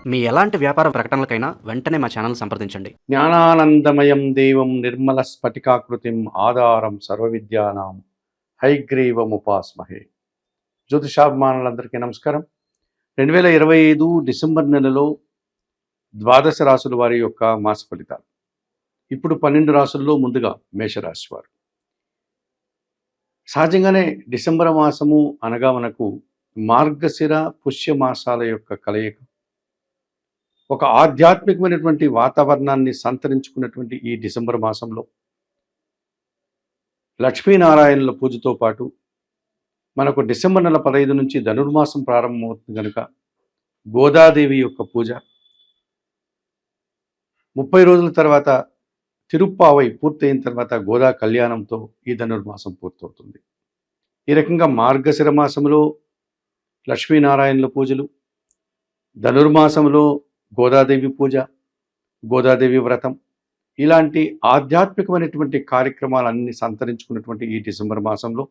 మీ ఎలాంటి వ్యాపార ప్రకటనలకైనా వెంటనే మా ఛానల్ సంప్రదించండి. జ్ఞానానందమయం దేవం నిర్మల స్ఫటికాకృతిం ఆధారం సర్వవిద్యానాం హైగ్రీవముపాస్మహే. జ్యోతిషాభిమానులందరికీ నమస్కారం. 2025 డిసెంబర్ నెలలో ద్వాదశ రాసుల వారి యొక్క మాస ఫలితాలు. ఇప్పుడు 12 రాసుల్లో ముందుగా మేషరాశి వారు. సహజంగానే డిసెంబర్ మాసము అనగా మనకు మార్గశిర పుష్య మాసాల యొక్క కలయిక, ఒక ఆధ్యాత్మికమైనటువంటి వాతావరణాన్ని సంతరించుకున్నటువంటి ఈ డిసెంబర్ మాసంలో లక్ష్మీనారాయణుల పూజతో పాటు మనకు డిసెంబర్ నెల 15 నుంచి ధనుర్మాసం ప్రారంభమవుతుంది కనుక గోదాదేవి యొక్క పూజ, 30 రోజుల తర్వాత తిరుప్పావై పూర్తయిన తర్వాత గోదా కళ్యాణంతో ఈ ధనుర్మాసం పూర్తవుతుంది. ఈ రకంగా మార్గశిర మాసంలో లక్ష్మీనారాయణుల పూజలు, ధనుర్మాసంలో గోదాదేవి పూజ, గోదాదేవి వ్రతం, ఇలాంటి ఆధ్యాత్మికమైనటువంటి కార్యక్రమాలన్నీ సంతరించుకున్నటువంటి ఈ డిసెంబర్ మాసంలో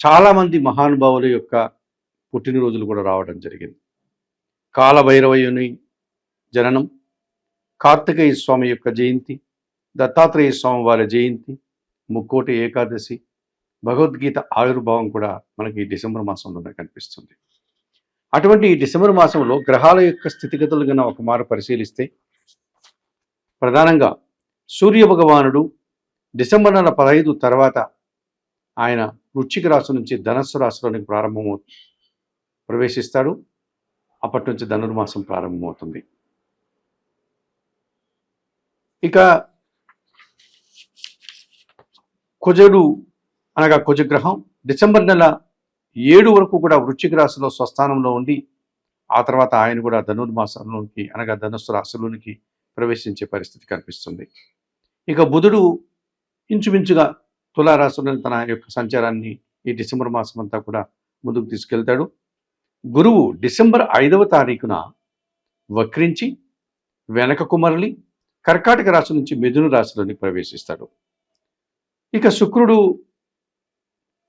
చాలామంది మహానుభావుల యొక్క పుట్టినరోజులు కూడా రావడం జరిగింది. కాలభైరవయుని జననం, కార్తికేయ స్వామి యొక్క జయంతి, దత్తాత్రేయ స్వామి వారి జయంతి, ముక్కోటి ఏకాదశి, భగవద్గీత ఆవిర్భావం కూడా మనకి ఈ డిసెంబర్ మాసంలోనే కనిపిస్తుంది. అటువంటి ఈ డిసెంబర్ మాసంలో గ్రహాల యొక్క స్థితిగతులు కన్నా ఒక మారు పరిశీలిస్తే ప్రధానంగా సూర్య భగవానుడు డిసెంబర్ నెల 15 తర్వాత ఆయన వృశ్చిక రాశి నుంచి ధనస్సు రాశిలోనికి ప్రవేశిస్తాడు. అప్పటి నుంచి ధనుర్మాసం ప్రారంభమవుతుంది. ఇక కుజుడు అనగా కుజగ్రహం డిసెంబర్ నెల 7 వరకు కూడా వృశ్చిక రాశిలో స్వస్థానంలో ఉండి ఆ తర్వాత ఆయన కూడా ధనుర్మాసంలోనికి అనగా ధనుస్సు రాశిలోనికి ప్రవేశించే పరిస్థితి కనిపిస్తుంది. ఇక బుధుడు ఇంచుమించుగా తులారాశిలో తన యొక్క సంచారాన్ని ఈ డిసెంబర్ మాసం అంతా కూడా ముందుకు తీసుకెళ్తాడు. గురువు డిసెంబర్ 5వ తారీఖున వక్రించి వెనకకు మరలి కర్కాటక రాశి నుంచి మిథున రాశిలోనికి ప్రవేశిస్తాడు. ఇక శుక్రుడు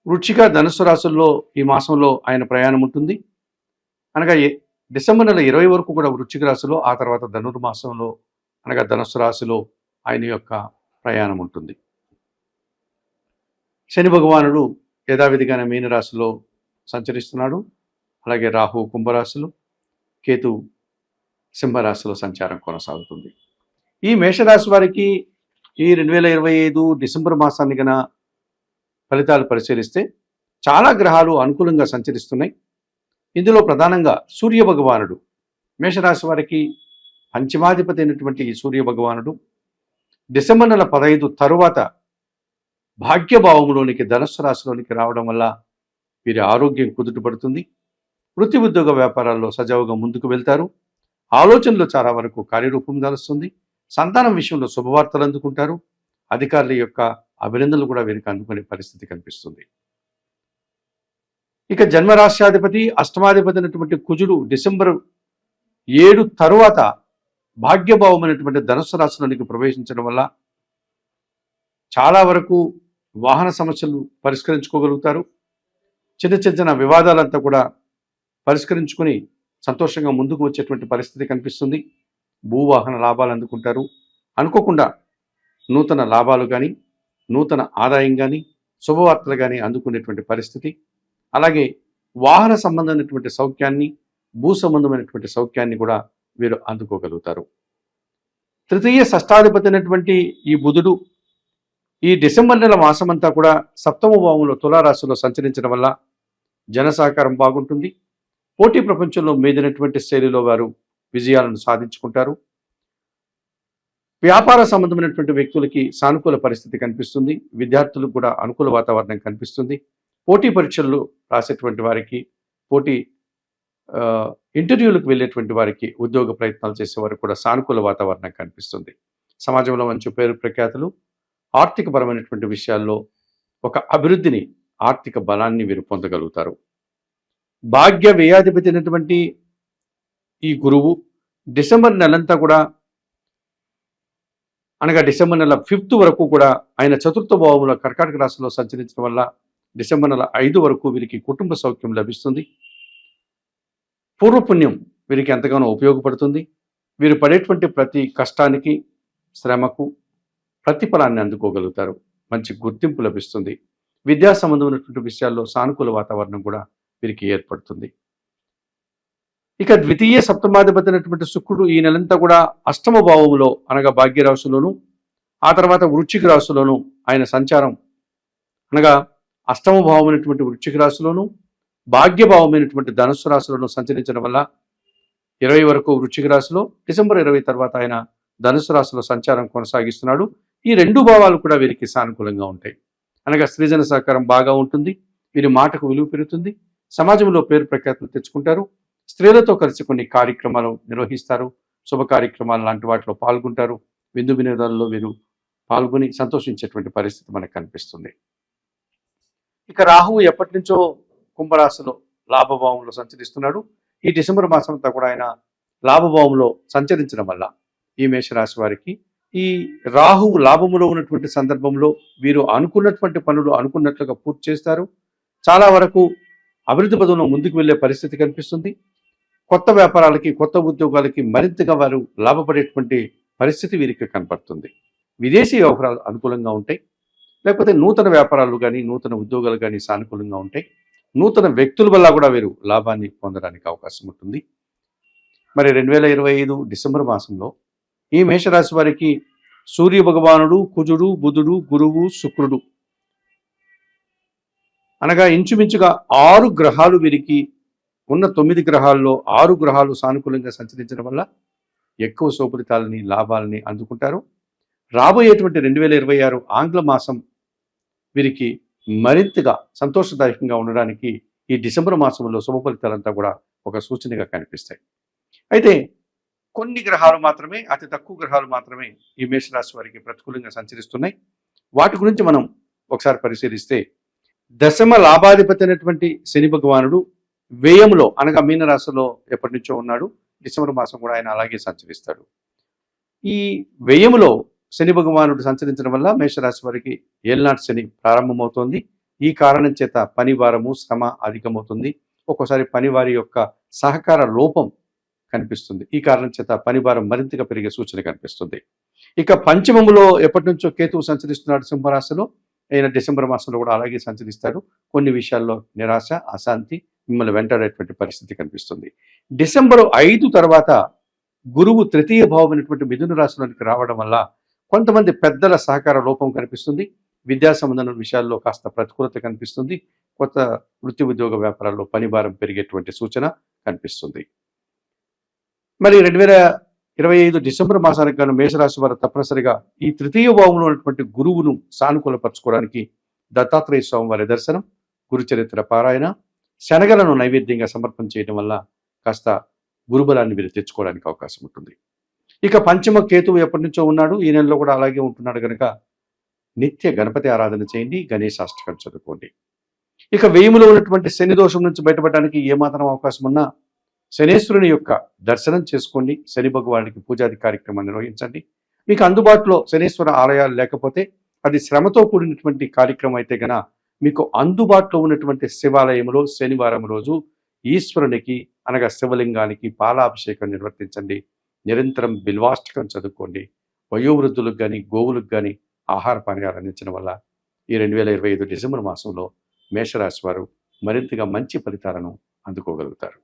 వృశ్చిక ధనుస్సు రాశుల్లో ఈ మాసంలో ఆయన ప్రయాణం ఉంటుంది. అనగా డిసెంబర్ నెల 20 వరకు కూడా వృశ్చిక రాశిలో, ఆ తర్వాత ధనుర్మాసంలో అనగా ధనుస్సు రాశిలో ఆయన యొక్క ప్రయాణం ఉంటుంది. శని భగవానుడు యథావిధిగానే మీనరాశిలో సంచరిస్తున్నాడు. అలాగే రాహు కుంభరాశిలో, కేతు సింహరాశిలో సంచారం కొనసాగుతుంది. ఈ మేషరాశి వారికి ఈ 2025 డిసెంబర్ మాసాన్ని గన ఫలితాలు పరిశీలిస్తే చాలా గ్రహాలు అనుకూలంగా సంచరిస్తున్నాయి. ఇందులో ప్రధానంగా సూర్య భగవానుడు, మేషరాశి వారికి పంచమాధిపతి అయినటువంటి ఈ సూర్య భగవానుడు డిసెంబర్ నెల 15 తరువాత భాగ్యభావంలోనికి ధనుస్సు రాశిలోనికి రావడం వల్ల వీరి ఆరోగ్యం కుదుటపడుతుంది. వృత్తి ఉద్యోగ వ్యాపారాల్లో సజావుగా ముందుకు వెళ్తారు. ఆలోచనలు చాలా వరకు కార్యరూపం దాలుస్తుంది. సంతానం విషయంలో శుభవార్తలు అందుకుంటారు. అధికారుల యొక్క అభినందనలు కూడా వీరికి అందుకునే పరిస్థితి కనిపిస్తుంది. ఇక జన్మరాశ్యాధిపతి అష్టమాధిపతి అయినటువంటి కుజుడు డిసెంబర్ 7 తరువాత భాగ్యభావమైనటువంటి ధనుస్సు రాశిలోనికి ప్రవేశించడం వల్ల చాలా వరకు వాహన సమస్యలు పరిష్కరించుకోగలుగుతారు. చిన్న చిన్న వివాదాలంతా కూడా పరిష్కరించుకుని సంతోషంగా ముందుకు వచ్చేటువంటి పరిస్థితి కనిపిస్తుంది. భూవాహన లాభాలు అందుకుంటారు. అనుకోకుండా నూతన లాభాలు కానీ, నూతన ఆదాయం కానీ, శుభవార్తలు కానీ అందుకునేటువంటి పరిస్థితి. అలాగే వాహన సంబంధమైనటువంటి సౌఖ్యాన్ని, భూ సంబంధమైనటువంటి సౌఖ్యాన్ని కూడా వీరు అందుకోగలుగుతారు. తృతీయ షష్టాధిపతి అయినటువంటి ఈ బుధుడు ఈ డిసెంబర్ నెల మాసమంతా కూడా సప్తమ భావంలో తులారాశిలో సంచరించడం వల్ల జన సహకారం బాగుంటుంది. పోటీ ప్రపంచంలో మీదైనటువంటి శైలిలో వారు విజయాలను సాధించుకుంటారు. వ్యాపార సంబంధమైనటువంటి వ్యక్తులకి సానుకూల పరిస్థితి కనిపిస్తుంది. విద్యార్థులకు కూడా అనుకూల వాతావరణం కనిపిస్తుంది. పోటీ పరీక్షల్లో రాసేటువంటి వారికి, పోటీ ఇంటర్వ్యూలకు వెళ్ళేటువంటి వారికి, ఉద్యోగ ప్రయత్నాలు చేసేవారికి కూడా సానుకూల వాతావరణం కనిపిస్తుంది. సమాజంలో మంచి పేరు ప్రఖ్యాతులు, ఆర్థికపరమైనటువంటి విషయాల్లో ఒక అభివృద్ధిని, ఆర్థిక బలాన్ని వీరు పొందగలుగుతారు. భాగ్య వ్యయాధిపతి అయినటువంటి ఈ గురువు డిసెంబర్ నెలంతా కూడా అనగా డిసెంబర్ నెల 5 వరకు కూడా ఆయన చతుర్థ భావంలో కర్కాటక రాశిలో సంచరించడం వల్ల డిసెంబర్ నెల 5 వరకు వీరికి కుటుంబ సౌఖ్యం లభిస్తుంది. పూర్వపుణ్యం వీరికి ఎంతగానో ఉపయోగపడుతుంది. వీరు పడేటువంటి ప్రతి కష్టానికి, శ్రమకు ప్రతిఫలాన్ని అందుకోగలుగుతారు. మంచి గుర్తింపు లభిస్తుంది. విద్యా సంబంధమైనటువంటి విషయాల్లో సానుకూల వాతావరణం కూడా వీరికి ఏర్పడుతుంది. ఇక ద్వితీయ సప్తమాధిపతి అయినటువంటి శుక్రుడు ఈ నెలంతా కూడా అష్టమ భావములో అనగా భాగ్యరాశిలోను, ఆ తర్వాత వృశ్చిక రాశిలోను ఆయన సంచారం అనగా అష్టమ భావమైనటువంటి వృశ్చిక రాశిలోను, భాగ్యభావమైనటువంటి ధనుస్సు రాశిలోను సంచరించడం వల్ల 20 వరకు వృశ్చిక రాశిలో, డిసెంబర్ 20 తర్వాత ఆయన ధనుసు రాశిలో సంచారం కొనసాగిస్తున్నాడు. ఈ 2 భావాలు కూడా వీరికి సానుకూలంగా ఉంటాయి. అనగా స్త్రీజన సహకారం బాగా ఉంటుంది. వీరి మాటకు విలువ పెరుగుతుంది. సమాజంలో పేరు ప్రఖ్యాతులు తెచ్చుకుంటారు. స్త్రీలతో కలిసి కొన్ని కార్యక్రమాలు నిర్వహిస్తారు. శుభ కార్యక్రమాలు లాంటి వాటిలో పాల్గొంటారు. విందు వినోదాల్లో వీరు పాల్గొని సంతోషించేటువంటి పరిస్థితి మనకు కనిపిస్తుంది. ఇక రాహువు ఎప్పటి నుంచో కుంభరాశిలో లాభభావంలో సంచరిస్తున్నాడు. ఈ డిసెంబర్ మాసం అంతా కూడా ఆయన లాభభావంలో సంచరించడం వల్ల ఈ మేషరాశి వారికి ఈ రాహువు లాభములో ఉన్నటువంటి సందర్భంలో వీరు అనుకున్నటువంటి పనులు అనుకున్నట్లుగా పూర్తి చేస్తారు. చాలా వరకు అభివృద్ధి పదంలో ముందుకు వెళ్ళే పరిస్థితి కనిపిస్తుంది. కొత్త వ్యాపారాలకి, కొత్త ఉద్యోగాలకి మరింతగా వారు లాభపడేటువంటి పరిస్థితి వీరికి కనపడుతుంది. విదేశీ వ్యవహారాలు అనుకూలంగా ఉంటాయి. లేకపోతే నూతన వ్యాపారాలు కానీ, నూతన ఉద్యోగాలు కానీ సానుకూలంగా ఉంటాయి. నూతన వ్యక్తుల వల్ల కూడా వీరు లాభాన్ని పొందడానికి అవకాశం ఉంటుంది. మరి 2025 డిసెంబర్ మాసంలో ఈ మేషరాశి వారికి సూర్య భగవానుడు, కుజుడు, బుధుడు, గురువు, శుక్రుడు అనగా ఇంచుమించుగా 6 గ్రహాలు వీరికి ఉన్న 9 గ్రహాల్లో 6 గ్రహాలు సానుకూలంగా సంచరించడం వల్ల ఎక్కువ శుభఫలితాలని, లాభాలని అందుకుంటారు. రాబోయేటువంటి 2026 ఆంగ్ల మాసం వీరికి మరింతగా సంతోషదాయకంగా ఉండడానికి ఈ డిసెంబర్ మాసంలో శుభ ఫలితాలంతా కూడా ఒక సూచనగా కనిపిస్తాయి. అయితే కొన్ని గ్రహాలు మాత్రమే, అతి తక్కువ గ్రహాలు మాత్రమే ఈ మేషరాశి వారికి ప్రతికూలంగా సంచరిస్తున్నాయి. వాటి గురించి మనం ఒకసారి పరిశీలిస్తే, దశమ లాభాధిపతి అయినటువంటి శని భగవానుడు వ్యయంలో అనగా మీనరాశిలో ఎప్పటి నుంచో ఉన్నాడు. డిసెంబర్ మాసం కూడా ఆయన అలాగే సంచరిస్తాడు. ఈ వ్యయములో శని భగవానుడు సంచరించడం వల్ల మేషరాశి వారికి ఏళ్నాటి శని ప్రారంభమవుతోంది. ఈ కారణం చేత పని భారము, శ్రమ అధికమవుతుంది. ఒక్కోసారి పనివారి యొక్క సహకార లోపం కనిపిస్తుంది. ఈ కారణం చేత పని భారం మరింతగా పెరిగే సూచన కనిపిస్తుంది. ఇక పంచమములో ఎప్పటి నుంచో కేతువు సంచరిస్తున్నాడు సింహరాశిలో. ఆయన డిసెంబర్ మాసంలో కూడా అలాగే సంచరిస్తాడు. కొన్ని విషయాల్లో నిరాశ, అశాంతి మిమ్మల్ని వెంటాడేటువంటి పరిస్థితి కనిపిస్తుంది. డిసెంబర్ 5 తర్వాత గురువు తృతీయ భావమైనటువంటి మిథున రాశిలోనికి రావడం వల్ల కొంతమంది పెద్దల సహకార లోపం కనిపిస్తుంది. విద్యా సంబంధమైన విషయాల్లో కాస్త ప్రతికూలత కనిపిస్తుంది. కొత్త వృత్తి ఉద్యోగ వ్యాపారాల్లో పనిభారం పెరిగేటువంటి సూచన కనిపిస్తుంది. మరి 2025 డిసెంబర్ మాసానికి గాను మేషరాశి వారు తప్పనిసరిగా ఈ తృతీయ భావంలో ఉన్నటువంటి గురువును సానుకూలపరచుకోవడానికి దత్తాత్రేయ స్వామి వారి దర్శనం, గురుచరిత్ర పారాయణ, శనగలను నైవేద్యంగా సమర్పణ చేయడం వల్ల కాస్త గురుబలాన్ని వీరు తెచ్చుకోవడానికి అవకాశం ఉంటుంది. ఇక పంచమ కేతువు ఎప్పటి నుంచో ఉన్నాడు. ఈ నెలలో కూడా అలాగే ఉంటున్నాడు కనుక నిత్య గణపతి ఆరాధన చేయండి, గణేశాష్టకం చదువుకోండి. ఇక వ్యయములో ఉన్నటువంటి శని దోషం నుంచి బయటపడడానికి ఏమాత్రం అవకాశం ఉన్నా శనేశ్వరుని యొక్క దర్శనం చేసుకోండి. శని భగవానికి పూజాది కార్యక్రమాన్ని నిర్వహించండి. మీకు అందుబాటులో శనేశ్వర ఆలయాలు లేకపోతే, అది శ్రమతో కూడినటువంటి కార్యక్రమం అయితే గన మీకు అందుబాటులో ఉన్నటువంటి శివాలయంలో శనివారం రోజు ఈశ్వరునికి అనగా శివలింగానికి పాలాభిషేకం నిర్వర్తించండి. నిరంతరం బిల్వాష్టకం చదువుకోండి. వయోవృద్ధులకు కానీ, గోవులకు కానీ ఆహార పానీయాలు అందించడం వల్ల ఈ 2025 డిసెంబర్ మాసంలో మేషరాశి వారు మరింతగా మంచి ఫలితాలను అందుకోగలుగుతారు.